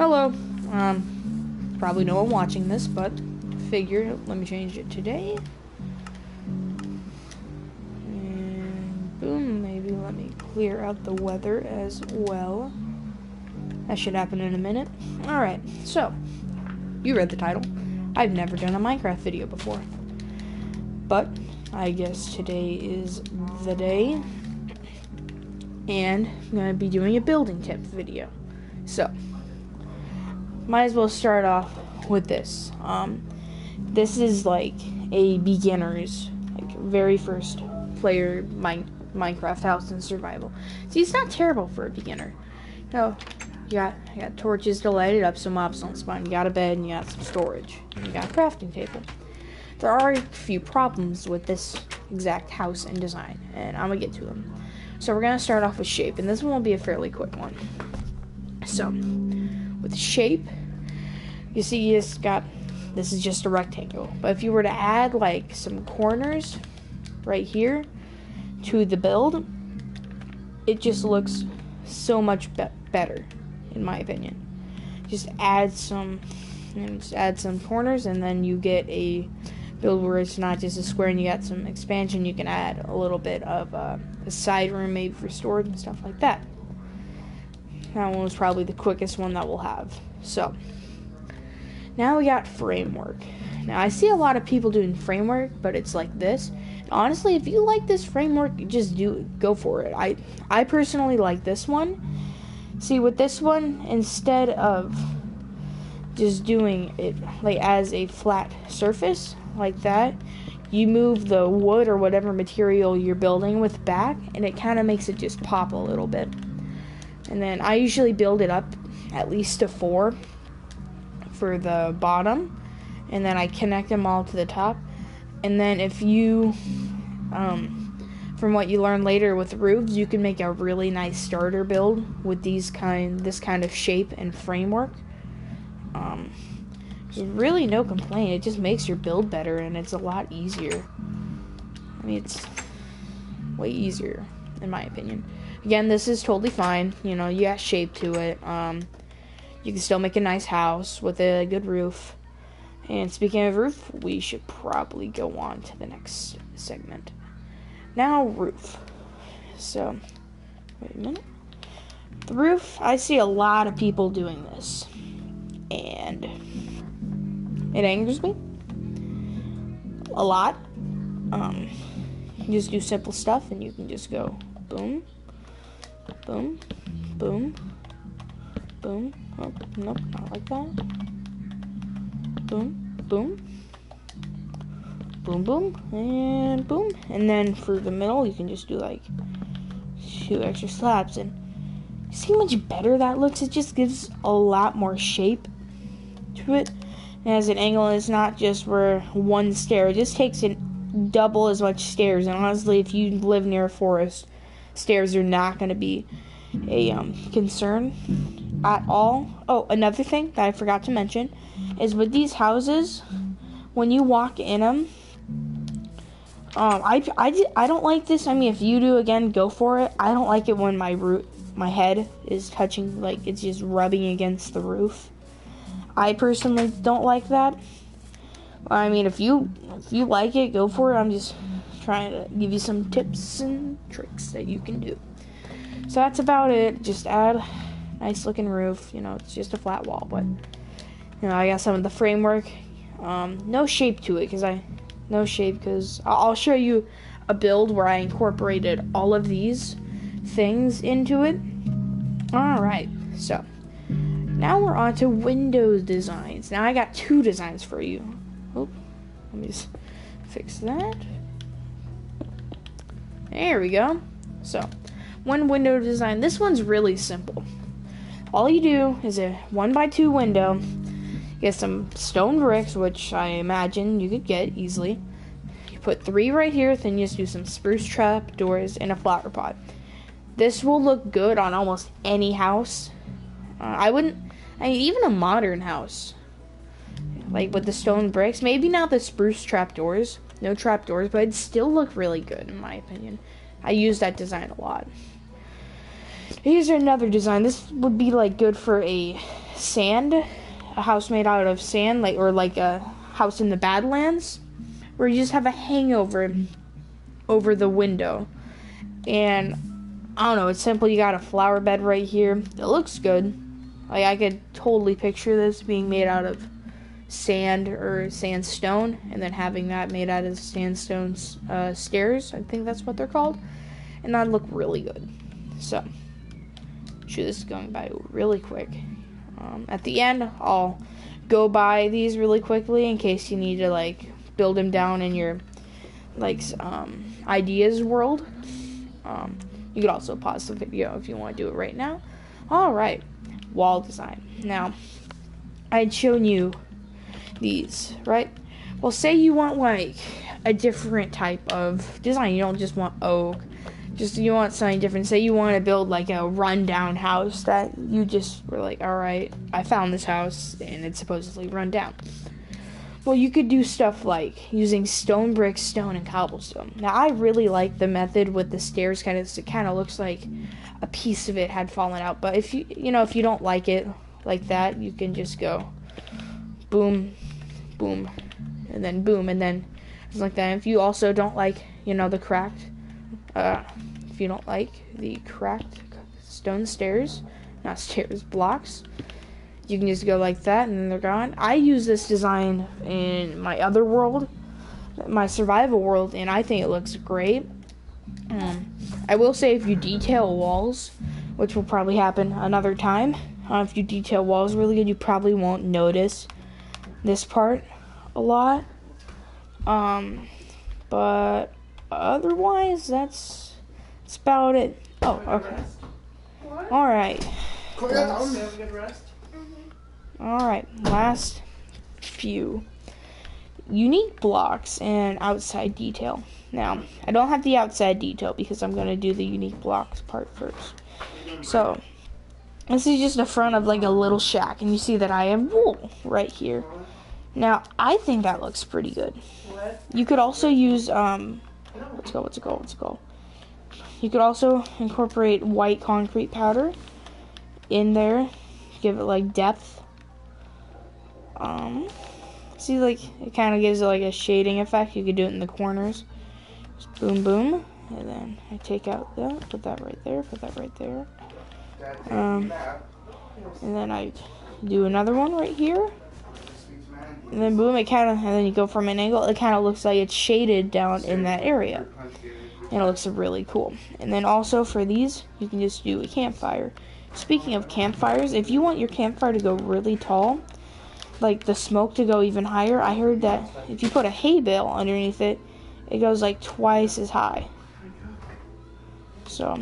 Hello. Probably no one watching this, but figure, let me change it today. And boom, maybe let me clear out the weather as well. That should happen in a minute. Alright, so, you read the title. I've never done a Minecraft video before. But, I guess today is the day. And I'm going to be doing a building tip video. So, might as well start off with this. This is like a beginner's, very first player Minecraft house in survival. See, it's not terrible for a beginner. No, you got torches to light it up so mobs don't spawn. You got a bed and you got some storage. And you got a crafting table. There are a few problems with this exact house and design, and I'm gonna get to them. So we're gonna start off with shape, and this one will be a fairly quick one. So, with shape, you see this is just a rectangle. But if you were to add like some corners right here to the build, it just looks so much better, in my opinion. Just add some corners, and then you get a build where it's not just a square and you got some expansion. You can add a little bit of a side room maybe for storage and stuff like that. That one was probably the quickest one that we'll have. So, now we got framework. Now, I see a lot of people doing framework, but it's like this. Honestly, if you like this framework, just go for it. I personally like this one. See, with this one, instead of just doing it like as a flat surface like that, you move the wood or whatever material you're building with back, and it kind of makes it just pop a little bit. And then I usually build it up at least to 4 for the bottom, and then I connect them all to the top. And then if you, from what you learn later with roofs, you can make a really nice starter build with this kind of shape and framework. There's really no complaint. It just makes your build better, and it's a lot easier. I mean, it's way easier, in my opinion. Again, this is totally fine. You know, you got shape to it. You can still make a nice house with a good roof. And speaking of roof, we should probably go on to the next segment. Now, roof. So, wait a minute. The roof, I see a lot of people doing this. And it angers me a lot. You just do simple stuff and you can just go boom, boom, boom, boom. Oh, nope, not like that. Boom, boom, boom, boom, and boom. And then for the middle, you can just do like 2 extra slabs. And see how much better that looks? It just gives a lot more shape to it. And as an angle, it's not just for one stair. It just takes in double as much stairs. And honestly, if you live near a forest, stairs are not going to be a concern at all. Oh, another thing that I forgot to mention is with these houses, when you walk in them, I don't like this. I mean, if you do, again, go for it. I don't like it when my head is touching, like it's just rubbing against the roof. I personally don't like that. I mean, if you like it, go for it. I'm just trying to give you some tips and tricks that you can do. So that's about it. Just add a nice looking roof. You know, it's just a flat wall, but you know, I got some of the framework. No shape to it because I'll show you a build where I incorporated all of these things into it. Alright, so now we're on to Windows designs. Now I got 2 designs for you. Oh, let me just fix that. There we go. So, one window design. This one's really simple. All you do is a 1x2 window. Get some stone bricks, which I imagine you could get easily. You put 3 right here, then you just do some spruce trap doors and a flower pot. This will look good on almost any house. Even a modern house, like with the stone bricks. Maybe not the spruce trap doors, no trap doors, but it'd still look really good in my opinion. I use that design a lot. Here's another design. This would be like good for a sand, a house made out of sand, or like a house in the Badlands, where you just have a hangover over the window. And I don't know, it's simple. You got a flower bed right here. It looks good. Like, I could totally picture this being made out of sand or sandstone, and then having that made out of sandstone stairs. I think that's what they're called. And that'd look really good. So, sure, this is going by really quick. At the end, I'll go by these really quickly in case you need to, like, build them down in your, like, ideas world. You could also pause the video if you want to do it right now. Alright, wall design. Now, I'd shown you these, right? Well, say you want, like, a different type of design. You don't just want oak. Just, you want something different. Say you want to build, like, a rundown house that you just were like, alright, I found this house, and it's supposedly run down. Well, you could do stuff like using stone, brick, stone, and cobblestone. Now, I really like the method with the stairs. It kind of looks like a piece of it had fallen out. But if you don't like it like that, you can just go boom, boom, and then boom, and then it's like that. If you also don't like, the cracked, if you don't like the cracked stone stairs, not stairs, blocks, you can just go like that, and then they're gone. I use this design in my other world, my survival world, and I think it looks great. I will say, if you detail walls, which will probably happen another time, if you detail walls really good, you probably won't notice this part a lot. But otherwise, that's about it. Oh, okay. Alright. Alright, last few. Unique blocks and outside detail. Now, I don't have the outside detail because I'm going to do the unique blocks part first. So, this is just the front of, like, a little shack, and you see that I have wool right here. Now, I think that looks pretty good. You could also use, what's it called? You could also incorporate white concrete powder in there, give it, like, depth. See, like, it kind of gives it, like, a shading effect. You could do it in the corners. Just boom, boom. And then I take out that, put that right there, and then I do another one right here. And then boom, and then you go from an angle, it kind of looks like it's shaded down in that area. And it looks really cool. And then also for these, you can just do a campfire. Speaking of campfires, if you want your campfire to go really tall, like the smoke to go even higher, I heard that if you put a hay bale underneath it, it goes like twice as high. So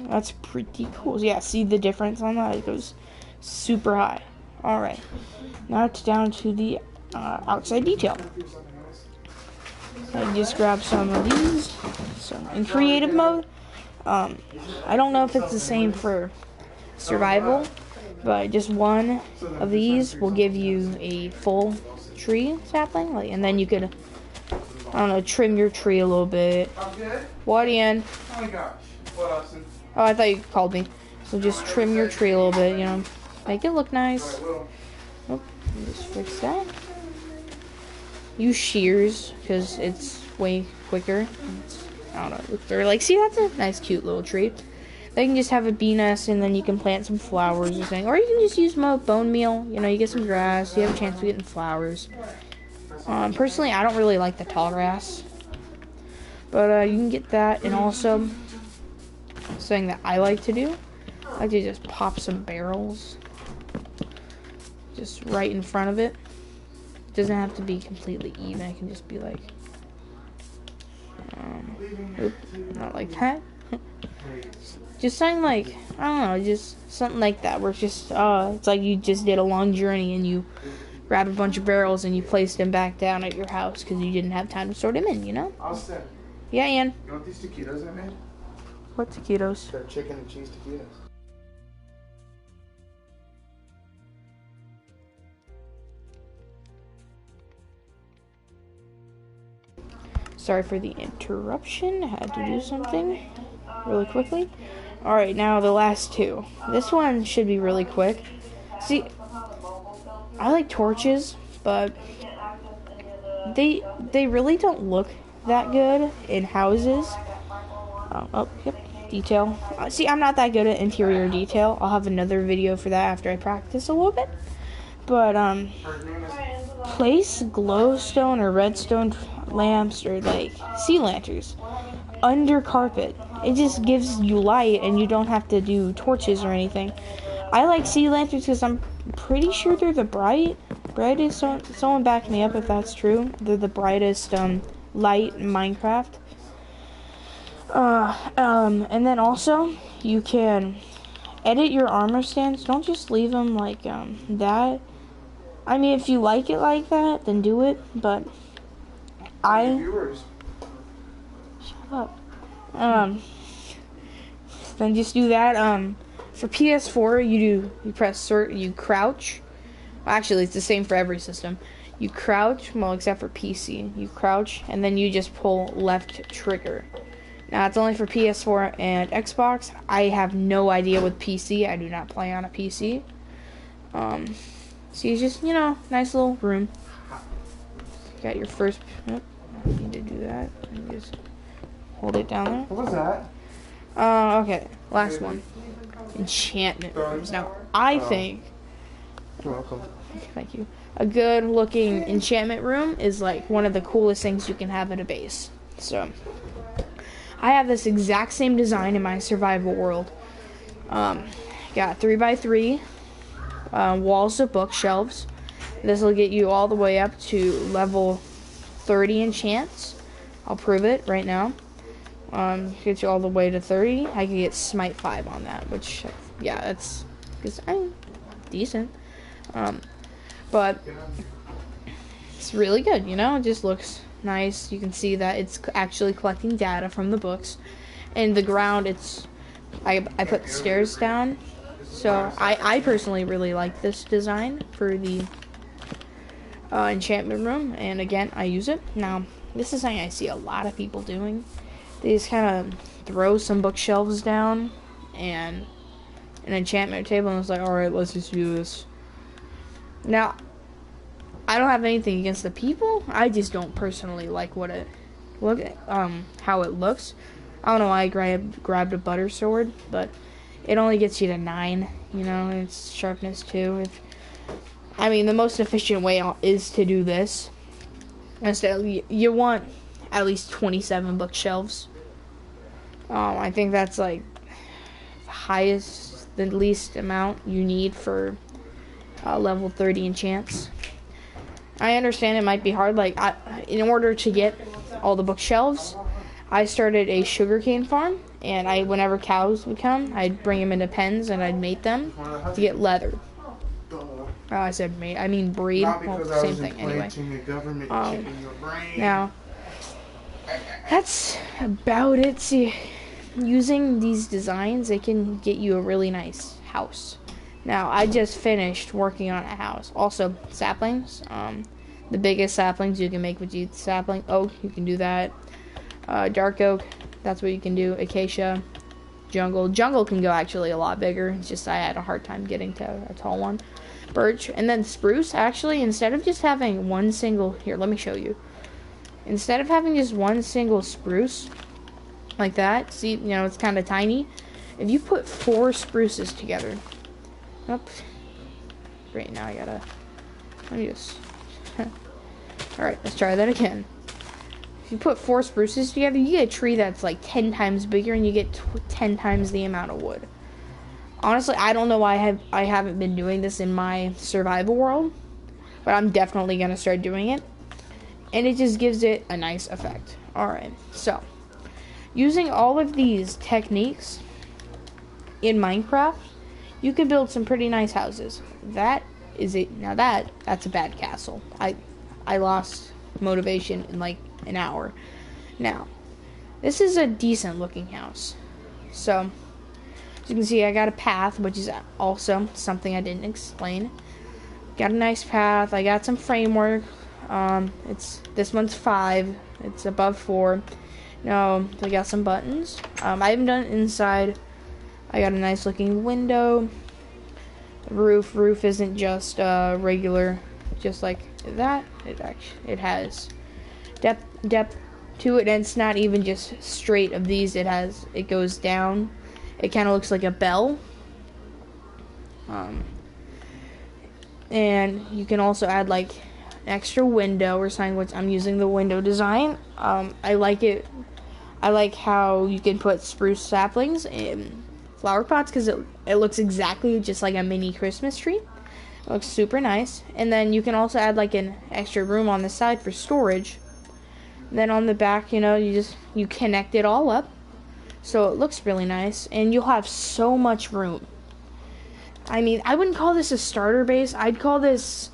that's pretty cool. Yeah, see the difference on that? It goes super high. Alright, now it's down to the outside detail. I just grab some of these. So in creative mode, I don't know if it's the same for survival, but just one of these will give you a full tree sapling, and then you could, I don't know, trim your tree a little bit. What, Ian? Oh my gosh. What, Austin? Oh, I thought you called me. So just trim your tree a little bit, make it look nice. Oh, just fix that. Use shears, because it's way quicker. I don't know, they're like, see, that's a nice, cute little tree. They can just have a bee nest, and then you can plant some flowers or something. Or you can just use bone meal. You get some grass. You have a chance of getting flowers. Personally, I don't really like the tall grass. But you can get that. And also, something that I like to do, I like to just pop some barrels. Just right in front of it. It doesn't have to be completely even. It can just be like, not like that. Just something like, I don't know, just something like that, where it's just, it's like you just did a long journey and you grabbed a bunch of barrels and you placed them back down at your house because you didn't have time to sort them in, Austin. Yeah, Ian. You want these taquitos I made? What taquitos? They're chicken and cheese taquitos. Sorry for the interruption. I had to do something really quickly. Alright, now the last two. This one should be really quick. See, I like torches, but they really don't look that good in houses. Yep, detail. See, I'm not that good at interior detail. I'll have another video for that after I practice a little bit. But place glowstone or redstone lamps or like sea lanterns under carpet. It just gives you light and you don't have to do torches or anything. I like sea lanterns because I'm pretty sure they're the brightest. Someone back me up if that's true. They're the brightest light in Minecraft. And then also you can edit your armor stands. Don't just leave them like that. I mean, if you like it like that, then do it. But Viewers. shut up. Then just do that. For PS4, you press you crouch. Well, actually, it's the same for every system. You crouch, well, except for PC. You crouch, and then you just pull left trigger. Now, it's only for PS4 and Xbox. I have no idea with PC. I do not play on a PC. So you just, nice little room. You got your first... Oh, I need to do that. And just hold it down there. What was that? Okay. Last one. Enchantment rooms. Now, I think... You're welcome. Thank you. A good looking enchantment room is like one of the coolest things you can have at a base. So, I have this exact same design in my survival world. Got 3x3 walls of bookshelves. This will get you all the way up to level 30 enchants. I'll prove it right now. Get you all the way to 30. I can get Smite 5 on that, which, yeah, that's because I'm decent. But it's really good, it just looks nice. You can see that it's actually collecting data from the books. And the ground, I put stairs down. So I personally really like this design for the enchantment room. And again, I use it. Now, this is something I see a lot of people doing. They just kind of throw some bookshelves down and an enchantment table, and it's like, alright, let's just do this. Now, I don't have anything against the people. I just don't personally like how it looks. I don't know why I grabbed a butter sword, but it only gets you to 9. It's sharpness 2. The most efficient way is to do this. Instead, you want at least 27 bookshelves. I think that's like the least amount you need for level 30 enchants. I understand it might be hard. In order to get all the bookshelves, I started a sugarcane farm, and whenever cows would come, I'd bring them into pens and I'd mate them to get leather. I said mate, I mean breed. Well, same thing anyway. Now, that's about it. See, using these designs, they can get you a really nice house. Now, I just finished working on a house. Also, saplings. The biggest saplings you can make with sapling. Oak, you can do that. Dark oak, that's what you can do. Acacia, jungle. Jungle can go actually a lot bigger. It's just I had a hard time getting to a tall one. Birch, and then spruce. Actually, instead of just having one single... Here, let me show you. Instead of having just one single spruce, like that, see, it's kind of tiny. If you put 4 spruces together... Oops. Great, now let me just... Alright, let's try that again. If you put 4 spruces together, you get a tree that's like 10 times bigger, and you get 10 times the amount of wood. Honestly, I don't know why I haven't been doing this in my survival world, but I'm definitely going to start doing it. And it just gives it a nice effect. Alright, so, using all of these techniques in Minecraft, you can build some pretty nice houses. That's a bad castle. I lost motivation in like an hour. Now, this is a decent looking house. So, as you can see, I got a path, which is also something I didn't explain. Got a nice path. I got some framework. This one's 5. It's above 4. No, I got some buttons. I haven't done it inside. I got a nice looking window. Roof isn't just regular, just like that. It has depth to it, and it's not even just straight of these. It goes down. It kind of looks like a bell. And you can also add like an extra window or something, which I'm using the window design. I like it. I like how you can put spruce saplings in flower pots because it looks exactly just like a mini Christmas tree. It looks super nice. And then you can also add like an extra room on the side for storage. Then on the back, you connect it all up, so it looks really nice, and you'll have so much room. I mean, I wouldn't call this a starter base. I'd call this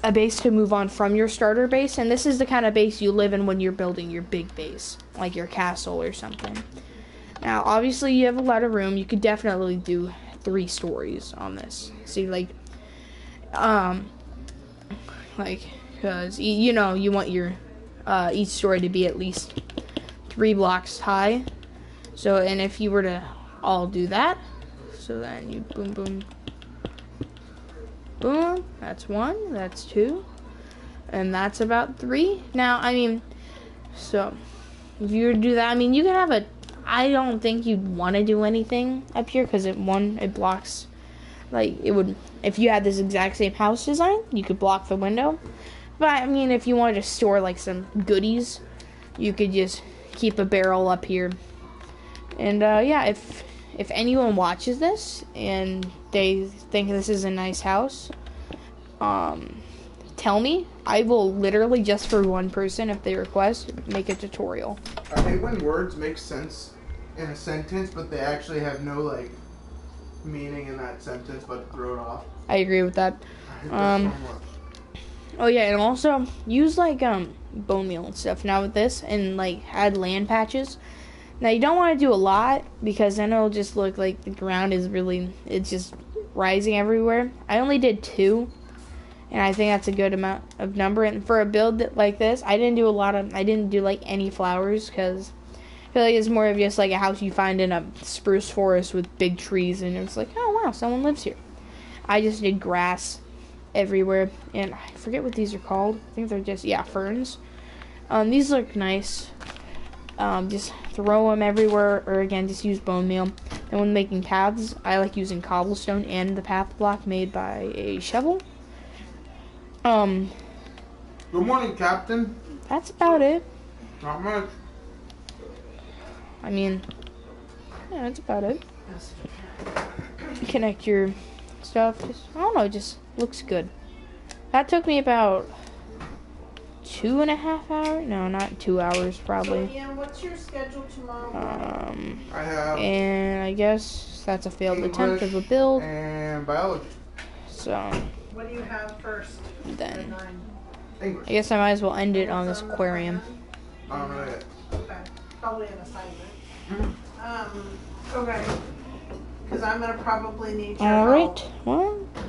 a base to move on from your starter base, and this is the kind of base you live in when you're building your big base, like your castle or something. Now, obviously, you have a lot of room. You could definitely do 3 stories on this. See, because, you want your each story to be at least 3 blocks high. So, and if you were to all do that, so then you boom, boom, boom, that's 1, that's 2, and that's about 3. Now, I mean, so if you were to do that, I mean, you can have I don't think you'd want to do anything up here because it blocks, like, it would, if you had this exact same house design, you could block the window. But, I mean, if you wanted to store, like, some goodies, you could just keep a barrel up here. And, yeah, if anyone watches this and they think this is a nice house, tell me. I will literally, just for one person, if they request, make a tutorial. I hate when words make sense in a sentence, but they actually have no, like, meaning in that sentence, but throw it off. I agree with that. I hate that so much. Oh yeah, and also use like bone meal and stuff now with this, and like add land patches. Now you don't want to do a lot because then it'll just look like the ground is it's just rising everywhere. I only did 2, and I think that's a good amount of number. And for a build like this, I didn't do like any flowers because I feel like it's more of just like a house you find in a spruce forest with big trees, and it's like, oh wow, someone lives here. I just did grass everywhere, and I forget what these are called. I think they're just ferns. These look nice. Just throw them everywhere, or again, just use bone meal. And when making paths, I like using cobblestone and the path block made by a shovel. Good morning, Captain. That's about it. Not much. I mean, yeah, that's about it. Connect your stuff. I don't know, it just looks good. That took me about 2.5 hours. No, not 2 hours, probably. So, Ian, what's your schedule tomorrow? I have. And I guess that's a failed English attempt of a build. And biology. So What do you have first? then, At 9? English. I guess I might as well end it on this aquarium. I don't know yet. Okay. Probably an assignment. Okay. Because I'm going to probably need your All help. right. Well.